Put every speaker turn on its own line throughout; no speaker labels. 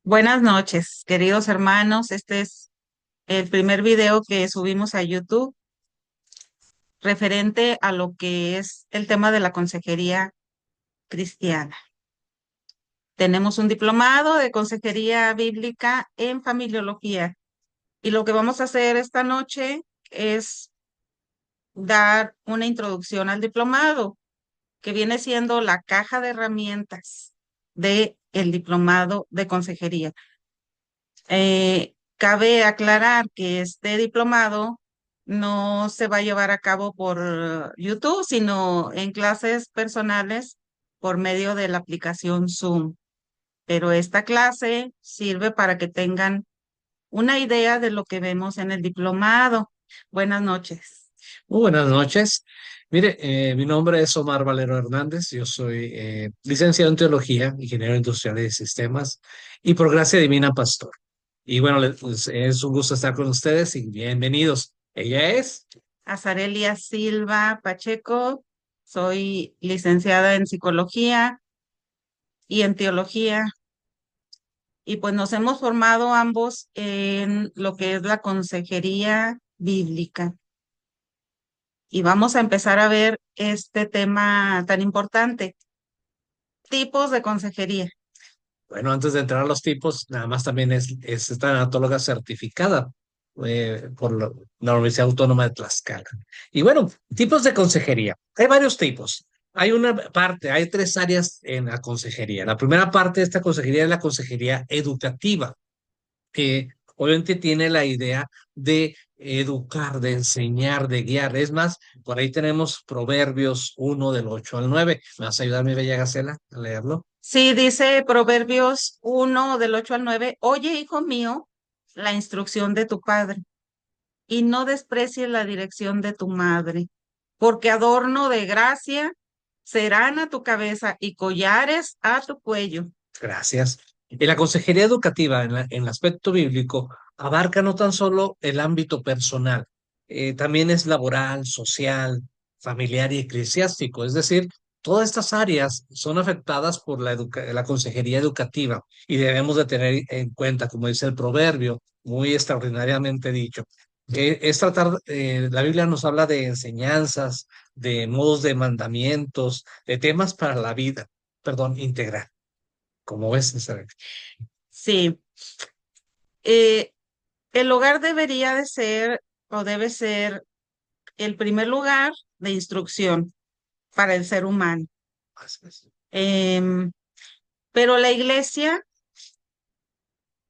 Buenas noches, queridos hermanos. Este es el primer video que subimos a YouTube referente a lo que es el tema de la consejería cristiana. Tenemos un diplomado de consejería bíblica en familiología y lo que vamos a hacer esta noche es dar una introducción al diplomado, que viene siendo la caja de herramientas de el diplomado de consejería. Cabe aclarar que este diplomado no se va a llevar a cabo por YouTube, sino en clases personales por medio de la aplicación Zoom. Pero esta clase sirve para que tengan una idea de lo que vemos en el diplomado. Buenas noches.
Muy buenas noches. Mire, mi nombre es Omar Valero Hernández. Yo soy licenciado en teología, ingeniero industrial y de sistemas y por gracia divina pastor. Y bueno, pues, es un gusto estar con ustedes y bienvenidos. Ella es.
Azarelia Silva Pacheco. Soy licenciada en psicología y en teología. Y pues nos hemos formado ambos en lo que es la consejería bíblica. Y vamos a empezar a ver este tema tan importante, tipos de consejería.
Bueno, antes de entrar a los tipos, nada más también es esta tanatóloga certificada por la Universidad Autónoma de Tlaxcala. Y bueno, tipos de consejería. Hay varios tipos. Hay tres áreas en la consejería. La primera parte de esta consejería es la consejería educativa, que obviamente tiene la idea de educar, de enseñar, de guiar. Es más, por ahí tenemos Proverbios 1 del 8 al 9. ¿Me vas a ayudar, mi bella Gacela, a leerlo?
Sí, dice Proverbios 1 del 8 al 9. Oye, hijo mío, la instrucción de tu padre y no desprecies la dirección de tu madre, porque adorno de gracia serán a tu cabeza y collares a tu cuello.
Gracias. Y la consejería educativa en el aspecto bíblico abarca no tan solo el ámbito personal, también es laboral, social, familiar y eclesiástico. Es decir, todas estas áreas son afectadas por la consejería educativa y debemos de tener en cuenta, como dice el proverbio, muy extraordinariamente dicho. La Biblia nos habla de enseñanzas, de modos de mandamientos, de temas para la vida, perdón, integral. ¿Cómo ves, César?
Sí, eh, el hogar debería de ser o debe ser el primer lugar de instrucción para el ser humano. Em, pero la iglesia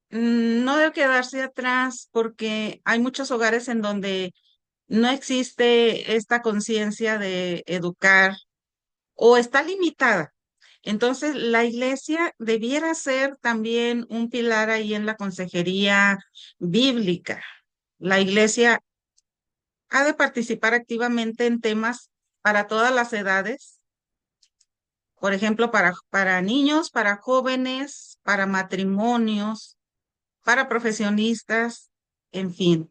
no debe quedarse atrás porque hay muchos hogares en donde no existe esta conciencia de educar o está limitada. Entonces, la iglesia debiera ser también un pilar ahí en la consejería bíblica. La iglesia ha de participar activamente en temas para todas las edades, por ejemplo, para niños, para jóvenes, para matrimonios, para profesionistas, en fin.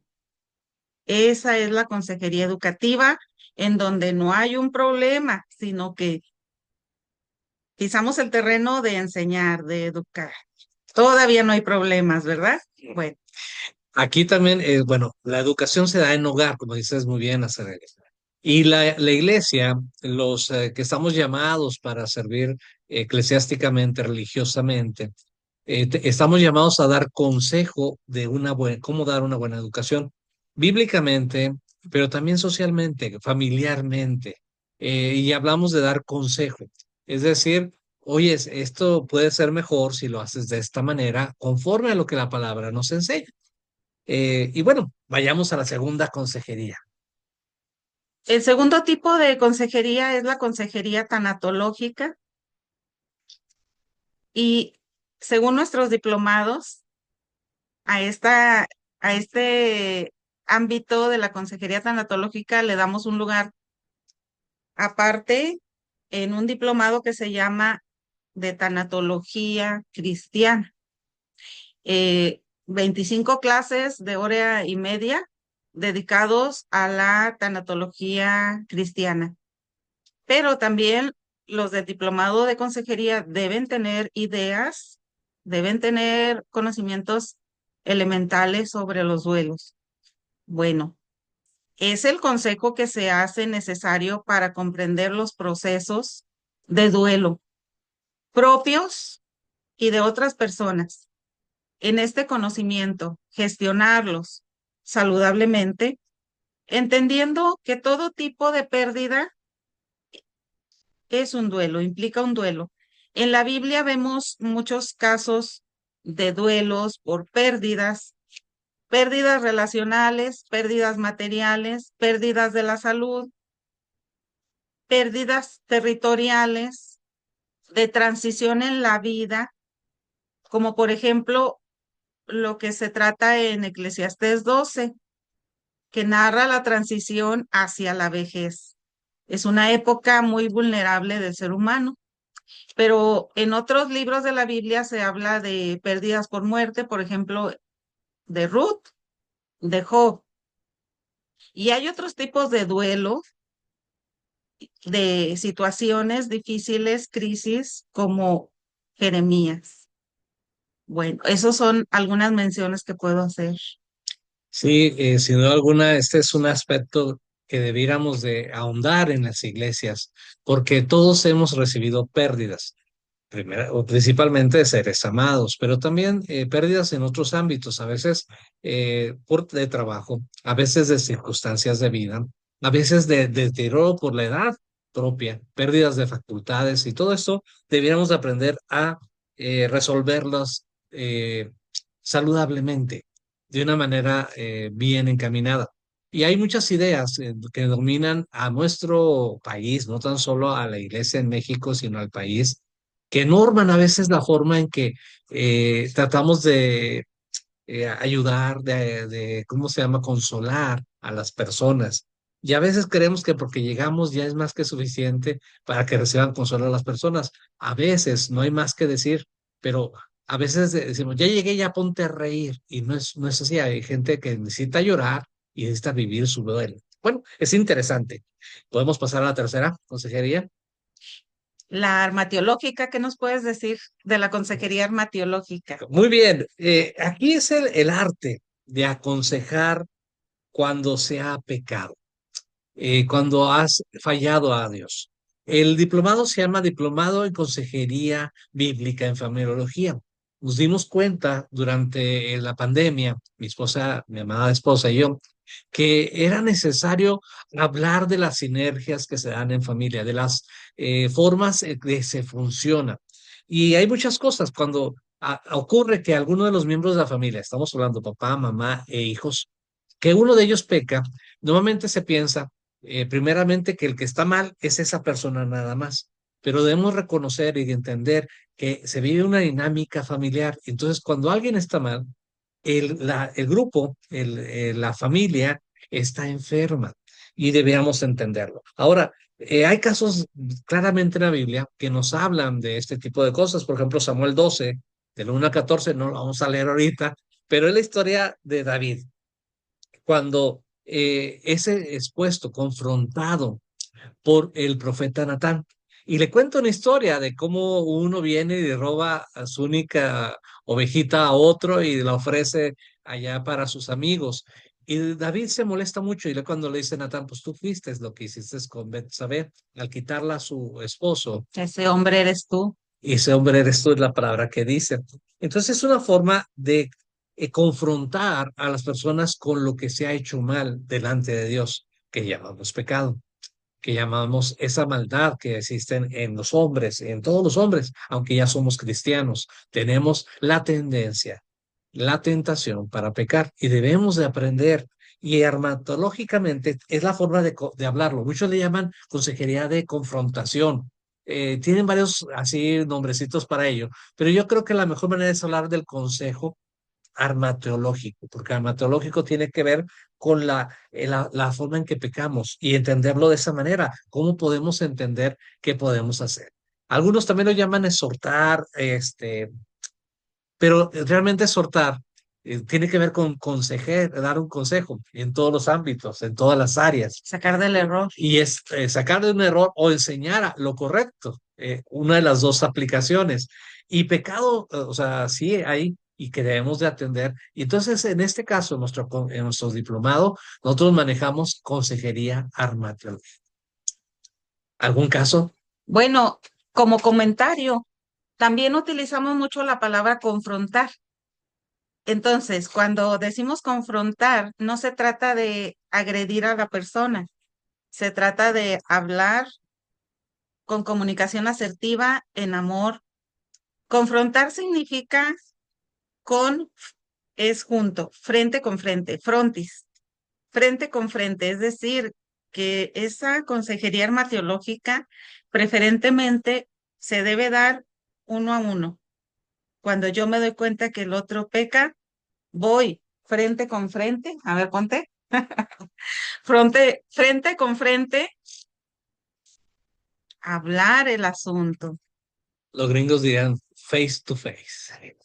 Esa es la consejería educativa en donde no hay un problema, sino que pisamos el terreno de enseñar, de educar. Todavía no hay problemas, ¿verdad? Bueno,
Aquí también, bueno, la educación se da en hogar, como dices muy bien, Azarel. Y la iglesia, los que estamos llamados para servir eclesiásticamente, religiosamente, estamos llamados a dar consejo de cómo dar una buena educación, bíblicamente, pero también socialmente, familiarmente. Y hablamos de dar consejo. Es decir, oye, esto puede ser mejor si lo haces de esta manera, conforme a lo que la palabra nos enseña. Y bueno, vayamos a la segunda consejería.
el segundo tipo de consejería es la consejería tanatológica y según nuestros diplomados, a a este ámbito de la consejería tanatológica le damos un lugar aparte en un diplomado que se llama de tanatología cristiana. 25 clases de hora y media dedicados a la tanatología cristiana. Pero también los del diplomado de consejería deben tener ideas deben tener conocimientos elementales sobre los duelos. Bueno, es el consejo que se hace necesario para comprender los procesos de duelo propios y de otras personas. En este conocimiento, gestionarlos saludablemente, entendiendo que todo tipo de pérdida es un duelo, implica un duelo. En la Biblia vemos muchos casos de duelos por pérdidas, pérdidas relacionales, pérdidas materiales, pérdidas de la salud, pérdidas territoriales, de transición en la vida, como por ejemplo lo que se trata en Eclesiastés 12, que narra la transición hacia la vejez. Es una época muy vulnerable del ser humano, pero en otros libros de la Biblia se habla de pérdidas por muerte, por ejemplo, de Ruth, de Job. Y hay otros tipos de duelo, de situaciones difíciles, crisis, como Jeremías. Bueno, esos son algunas menciones que puedo hacer.
Sí, sin duda alguna, este es un aspecto que debiéramos de ahondar en las iglesias, porque todos hemos recibido pérdidas, primera, o principalmente de seres amados, pero también pérdidas en otros ámbitos, a veces de trabajo, a veces de circunstancias de vida, a veces de deterioro por la edad propia, pérdidas de facultades y todo esto debiéramos de aprender a resolverlas saludablemente, de una manera bien encaminada. Y hay muchas ideas que dominan a nuestro país, no tan solo a la iglesia en México, sino al país, que norman a veces la forma en que tratamos de ayudar, ¿cómo se llama?, consolar a las personas. Y a veces creemos que porque llegamos ya es más que suficiente para que reciban consuelo a las personas. A veces no hay más que decir, pero a veces decimos, ya llegué, ya ponte a reír. Y no es así. Hay gente que necesita llorar y necesita vivir su duelo. Bueno, es interesante. Podemos pasar a la tercera consejería.
La armatiológica, ¿qué nos puedes decir de la consejería armatiológica?
Muy bien. Aquí es el arte de aconsejar cuando se ha pecado, cuando has fallado a Dios. El diplomado se llama Diplomado en Consejería Bíblica en Familiología. Nos dimos cuenta durante la pandemia, mi esposa, mi amada esposa y yo, que era necesario hablar de las sinergias que se dan en familia, de las formas que se funciona. Y hay muchas cosas cuando ocurre que alguno de los miembros de la familia, estamos hablando papá, mamá e hijos, que uno de ellos peca, normalmente se piensa primeramente que el que está mal es esa persona nada más, pero debemos reconocer y entender que se vive una dinámica familiar. Entonces, cuando alguien está mal, el grupo, la familia está enferma y debíamos entenderlo. Ahora, hay casos claramente en la Biblia que nos hablan de este tipo de cosas. Por ejemplo, Samuel 12, del 1 al 14, no lo vamos a leer ahorita, pero es la historia de David, cuando es expuesto, confrontado por el profeta Natán. Y le cuento una historia de cómo uno viene y le roba a su única ovejita a otro y la ofrece allá para sus amigos. Y David se molesta mucho y cuando le dice a Natán, pues tú fuiste lo que hiciste con Betsabé al quitarla a su esposo.
Ese hombre eres tú.
Y ese hombre eres tú, es la palabra que dice. Entonces es una forma de confrontar a las personas con lo que se ha hecho mal delante de Dios, que llamamos pecado, que llamamos esa maldad que existe en los hombres, en todos los hombres, aunque ya somos cristianos, tenemos la tendencia, la tentación para pecar y debemos de aprender. Y armatológicamente es la forma de hablarlo. Muchos le llaman consejería de confrontación. Tienen varios así nombrecitos para ello, pero yo creo que la mejor manera es hablar del consejo armateológico, porque armateológico tiene que ver con la forma en que pecamos y entenderlo de esa manera. ¿Cómo podemos entender qué podemos hacer? Algunos también lo llaman exhortar, pero realmente exhortar tiene que ver con dar un consejo en todos los ámbitos, en todas las áreas.
Sacar del error.
Y es sacar de un error o enseñar lo correcto, una de las dos aplicaciones. Y pecado, o sea, sí hay y que debemos de atender. Y entonces, en este caso, en nuestro diplomado, nosotros manejamos consejería armatológica. ¿Algún caso?
Bueno, como comentario, también utilizamos mucho la palabra confrontar. Entonces, cuando decimos confrontar, no se trata de agredir a la persona, se trata de hablar con comunicación asertiva, en amor. Confrontar significa con, es junto, frente con frente, frontis, frente con frente, es decir, que esa consejería hermatiológica preferentemente se debe dar uno a uno. Cuando yo me doy cuenta que el otro peca, voy frente con frente, a ver, ponte, frente con frente, hablar el asunto
Los gringos dirían face to face.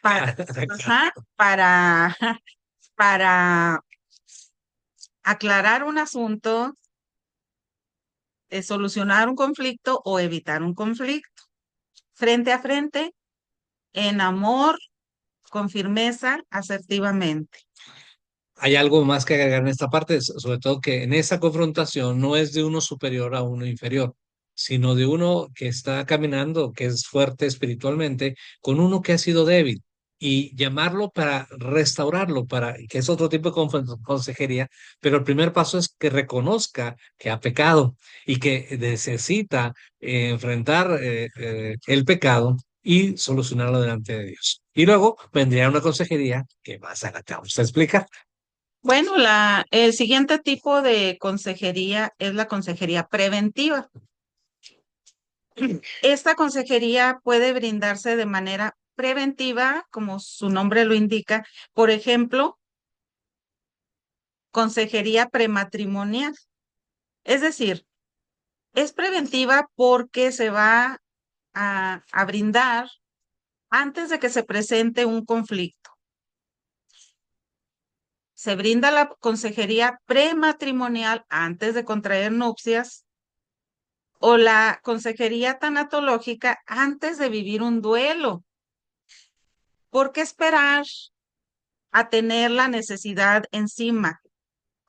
para, ajá, para aclarar un asunto, solucionar un conflicto o evitar un conflicto. Frente a frente, en amor, con firmeza, asertivamente.
Hay algo más que agregar en esta parte, sobre todo que en esa confrontación no es de uno superior a uno inferior, sino de uno que está caminando, que es fuerte espiritualmente, con uno que ha sido débil y llamarlo para restaurarlo, que es otro tipo de consejería, pero el primer paso es que reconozca que ha pecado y que necesita enfrentar el pecado y solucionarlo delante de Dios. Y luego vendría una consejería que más adelante vamos a explicar.
Bueno, el siguiente tipo de consejería es la consejería preventiva. Esta consejería puede brindarse de manera preventiva, como su nombre lo indica. Por ejemplo, consejería prematrimonial. Es decir, es preventiva porque se va a brindar antes de que se presente un conflicto. Se brinda la consejería prematrimonial antes de contraer nupcias o la consejería tanatológica antes de vivir un duelo. ¿Por qué esperar a tener la necesidad encima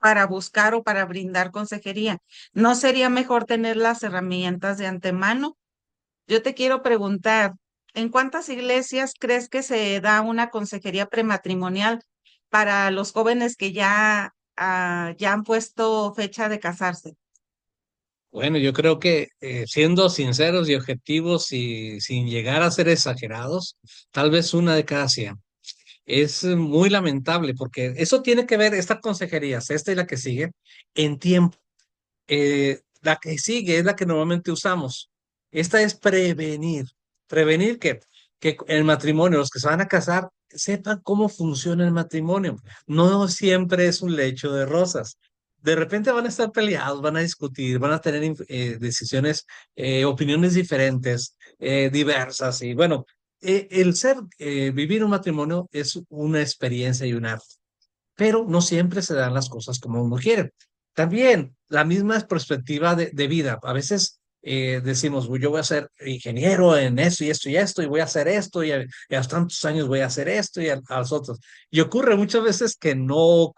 para buscar o para brindar consejería? ¿No sería mejor tener las herramientas de antemano? Yo te quiero preguntar, ¿en cuántas iglesias crees que se da una consejería prematrimonial para los jóvenes que ya han puesto fecha de casarse?
Bueno, yo creo que siendo sinceros y objetivos y sin llegar a ser exagerados, tal vez una de cada 100. Es muy lamentable porque eso tiene que ver, estas consejerías, esta y la que sigue, en tiempo. La que sigue es la que normalmente usamos. Esta es prevenir. Prevenir que el matrimonio, los que se van a casar, sepan cómo funciona el matrimonio. No siempre es un lecho de rosas. De repente van a estar peleados, van a discutir, van a tener decisiones, opiniones diferentes, diversas. Y bueno, vivir un matrimonio es una experiencia y un arte, pero no siempre se dan las cosas como uno quiere. También la misma perspectiva de vida. A veces decimos, "Uy, yo voy a ser ingeniero en esto y esto y esto, y voy a hacer esto, y a los tantos años voy a hacer esto y a los otros". Y ocurre muchas veces que no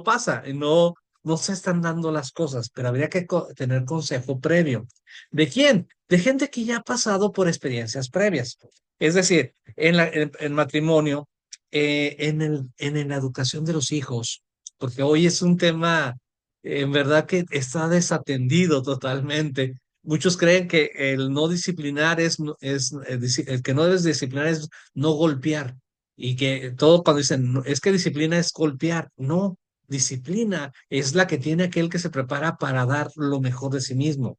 pasa, y no se están dando las cosas, pero habría que tener consejo previo. ¿De quién? De gente que ya ha pasado por experiencias previas. Es decir, en matrimonio, en la educación de los hijos, porque hoy es un tema, en verdad que está desatendido totalmente. Muchos creen que el no disciplinar el que no debes disciplinar es no golpear, y que todo cuando dicen, "No, es que disciplina es golpear". No, disciplina es la que tiene aquel que se prepara para dar lo mejor de sí mismo.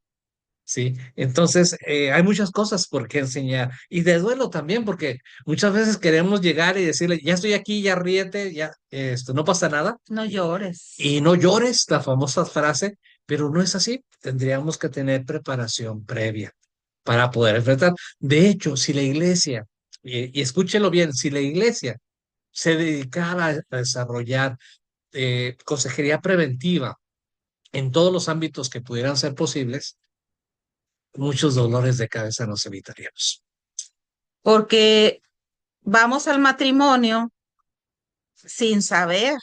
Sí, entonces hay muchas cosas por qué enseñar y de duelo también, porque muchas veces queremos llegar y decirle, ya estoy aquí, ya ríete, ya no pasa nada,
No llores.
y no llores, la famosa frase, pero no es así. Tendríamos que tener preparación previa para poder enfrentar. De hecho, si la iglesia, y escúchelo bien, si la iglesia se dedicara a desarrollar consejería preventiva en todos los ámbitos que pudieran ser posibles, muchos dolores de cabeza nos evitaríamos.
porque vamos al matrimonio sin saber.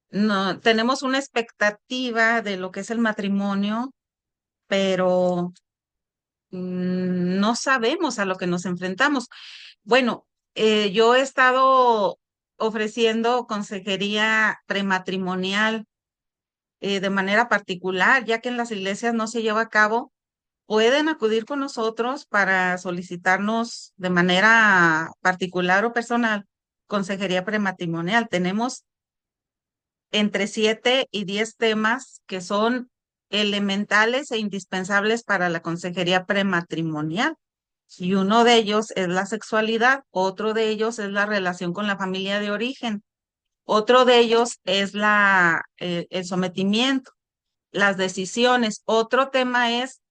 No, tenemos una expectativa de lo que es el matrimonio, pero no sabemos a lo que nos enfrentamos. Bueno, yo he estado ofreciendo consejería prematrimonial de manera particular, ya que en las iglesias no se lleva a cabo. Pueden acudir con nosotros para solicitarnos de manera particular o personal consejería prematrimonial. Tenemos entre 7 y 10 temas que son elementales e indispensables para la consejería prematrimonial. Y uno de ellos es la sexualidad, otro de ellos es la relación con la familia de origen, otro de ellos es el sometimiento, las decisiones, otro tema es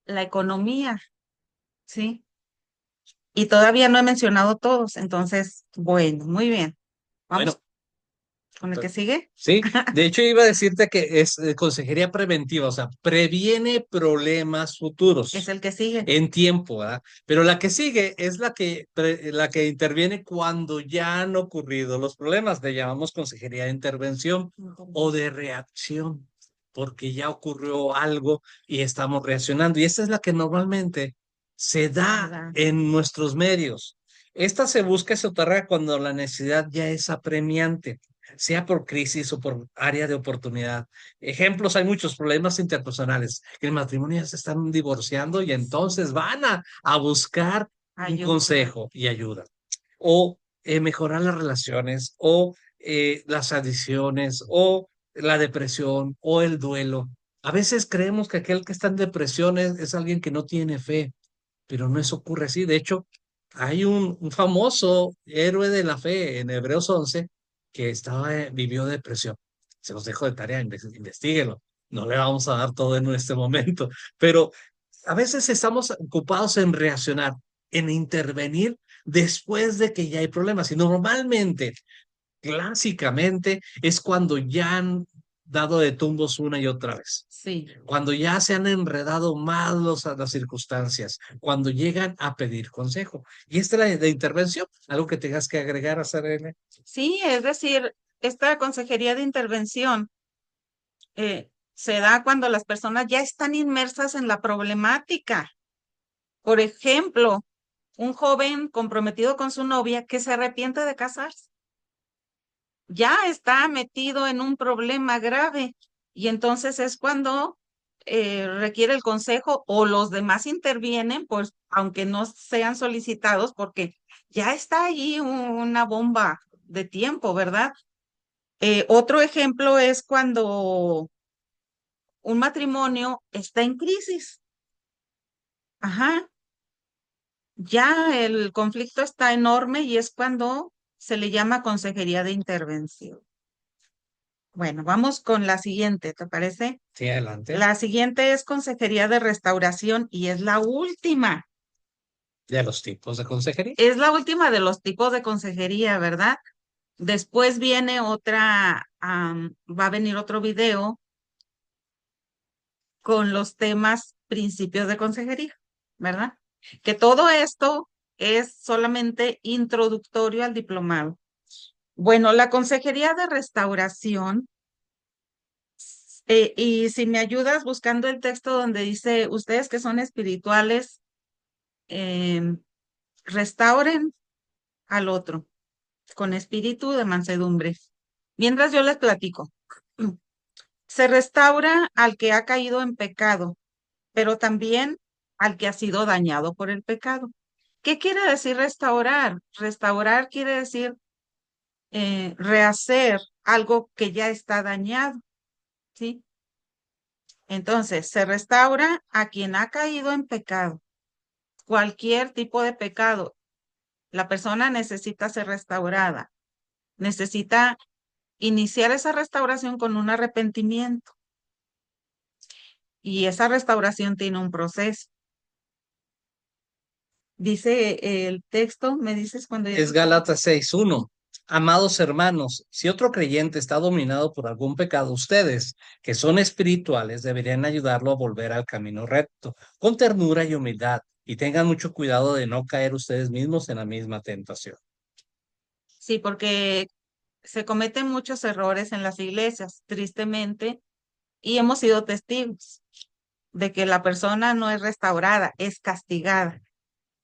la economía, ¿sí? Y todavía no he mencionado todos, entonces, bueno, muy bien.
Bueno,
Vamos con el que sigue.
sí, de hecho iba a decirte que es consejería preventiva, o sea, previene problemas
Es
futuros
el que sigue.
en tiempo, ¿verdad? Pero la que sigue es la que interviene cuando ya han ocurrido los problemas. Le llamamos consejería de intervención o de reacción, porque ya ocurrió algo y estamos reaccionando. Y esta es la que normalmente se da
¿Verdad?
en nuestros medios. Esta se busca, se otorga cuando la necesidad ya es apremiante, sea por crisis o por área de oportunidad. Ejemplos, hay muchos problemas interpersonales, que el matrimonio ya se están divorciando y entonces van a buscar un
Ayuda.
consejo y ayuda. O mejorar las relaciones, o las adicciones, o la depresión, o el duelo. A veces creemos que aquel que está en depresión es alguien que no tiene fe, pero no eso ocurre así. De hecho, hay un famoso héroe de la fe en Hebreos 11 que vivió depresión. Se los dejo de tarea, investíguelo. No le vamos a dar todo en este momento, pero a veces estamos ocupados en reaccionar, en intervenir después de que ya hay problemas. Y normalmente, clásicamente, es cuando ya han dado de tumbos una y otra vez,
Sí.
cuando ya se han enredado más las circunstancias, cuando llegan a pedir consejo. Y esta es la de intervención, algo que tengas que agregar a Sarene.
Sí, es decir, esta consejería de intervención se da cuando las personas ya están inmersas en la problemática. Por ejemplo, un joven comprometido con su novia que se arrepiente de casarse, ya está metido en un problema grave y entonces es cuando requiere el consejo o los demás intervienen, pues aunque no sean solicitados, porque ya está allí una bomba de tiempo, ¿verdad? Otro ejemplo es cuando un matrimonio está en crisis. Ajá, ya el conflicto está enorme y es cuando se le llama consejería de intervención. Bueno, vamos con la siguiente, ¿te parece?
Sí, adelante.
La siguiente es consejería de restauración y es la última.
De los tipos de consejería.
Es la última de los tipos de consejería, ¿verdad? Después viene otra, va a venir otro video con los temas principios de consejería, ¿verdad? Que todo esto es solamente introductorio al diplomado. Bueno, la consejería de restauración, y si me ayudas buscando el texto donde dice, ustedes que son espirituales, em, restauren al otro con espíritu de mansedumbre. Mientras yo les platico, se restaura al que ha caído en pecado, pero también al que ha sido dañado por el pecado. ¿Qué quiere decir restaurar? Restaurar quiere decir rehacer algo que ya está dañado, ¿sí? Entonces, se restaura a quien ha caído en pecado, cualquier tipo de pecado. La persona necesita ser restaurada, necesita iniciar esa restauración con un arrepentimiento y esa restauración tiene un proceso. Dice el texto, me dices cuando ya
Es
lo tengo.
Gálatas 6:1. Amados hermanos, si otro creyente está dominado por algún pecado, ustedes, que son espirituales, deberían ayudarlo a volver al camino recto, con ternura y humildad, y tengan mucho cuidado de no caer ustedes mismos en la misma tentación.
Sí, porque se cometen muchos errores en las iglesias, tristemente, y hemos sido testigos de que la persona no es restaurada, es castigada.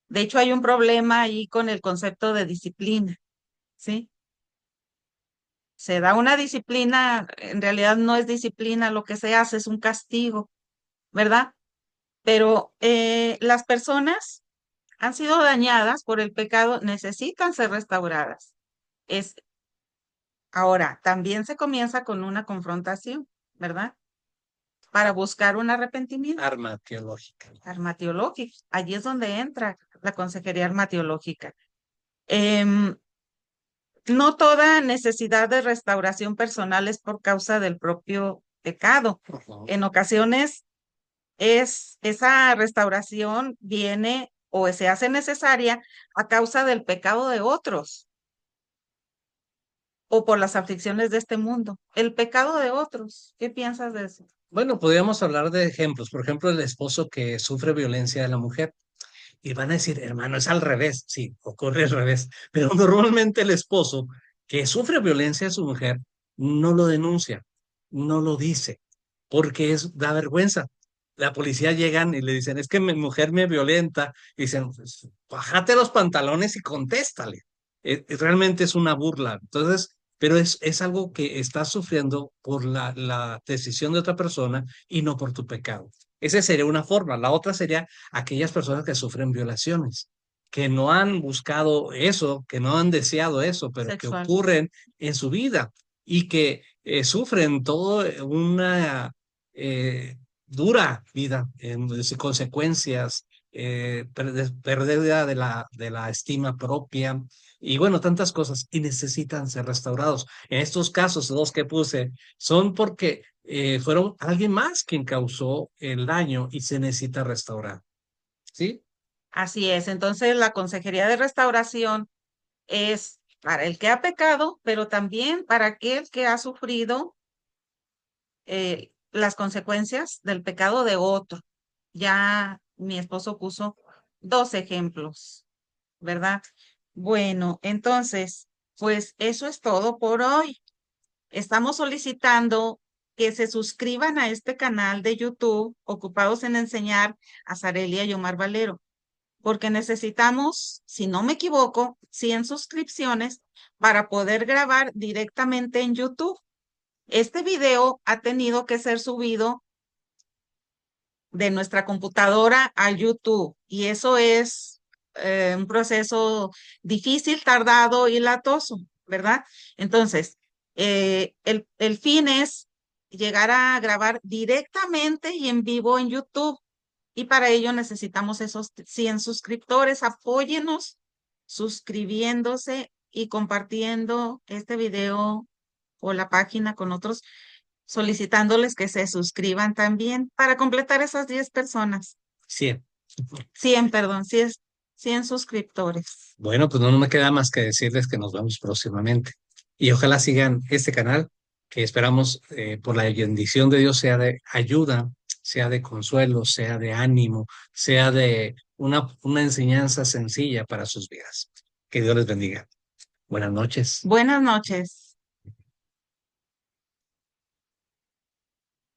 De hecho, hay un problema ahí con el concepto de disciplina, ¿sí? Se da una disciplina, en realidad no es disciplina, lo que se hace es un castigo, ¿verdad? Pero las personas han sido dañadas por el pecado, necesitan ser restauradas. Es, ahora, también se comienza con una confrontación, ¿verdad? Para buscar un arrepentimiento.
Arma teológica.
Armatiológica. Allí es donde entra la consejería armatiológica. Em, no toda necesidad de restauración personal es por causa del propio pecado.
Ujú.
En ocasiones esa restauración viene o se hace necesaria a causa del pecado de otros o por las aflicciones de este mundo. El pecado de otros. ¿Qué piensas de eso?
Bueno, podríamos hablar de ejemplos. Por ejemplo, el esposo que sufre violencia de la mujer. Y van a decir, hermano, es al revés. Sí, ocurre al revés. Pero normalmente el esposo que sufre violencia de su mujer no lo denuncia, no lo dice, porque da vergüenza. La policía llegan y le dicen, es que mi mujer me violenta. Y dicen, pues, bájate los pantalones y contéstale. Realmente es una burla. Entonces, pero es algo que estás sufriendo por la decisión de otra persona y no por tu pecado. Esa sería una forma. La otra sería aquellas personas que sufren violaciones, que no han buscado eso, que no han deseado eso, pero que
Sexual.
ocurren en su vida y que sufren toda una dura vida, en sus consecuencias, pérdida de la estima propia y bueno, tantas cosas y necesitan ser restaurados. En estos casos, los que puse, son porque fueron alguien más quien causó el daño y se necesita restaurar. ¿Sí?
Así es. Entonces, la consejería de restauración es para el que ha pecado, pero también para aquel que ha sufrido las consecuencias del pecado de otro. Ya mi esposo puso dos ejemplos, ¿verdad? Bueno, entonces, pues eso es todo por hoy. Estamos solicitando que se suscriban a este canal de YouTube, ocupados en enseñar a Zarelia y Omar Valero, porque necesitamos, si no me equivoco, 100 suscripciones para poder grabar directamente en YouTube. Este video ha tenido que ser subido de nuestra computadora a YouTube y eso es un proceso difícil, tardado y latoso, ¿verdad? Entonces, el fin es llegar a grabar directamente y en vivo en YouTube y para ello necesitamos esos 100 suscriptores. Apóyenos suscribiéndose y compartiendo este video o la página con otros, solicitándoles que se suscriban también para completar esas 10 personas.
Sí.
100, perdón, 100 suscriptores.
Bueno, pues no me queda más que decirles que nos vemos próximamente. Y ojalá sigan este canal, que esperamos por la bendición de Dios sea de ayuda, sea de consuelo, sea de ánimo, sea de una enseñanza sencilla para sus vidas. Que Dios les bendiga. Buenas noches.
Buenas noches.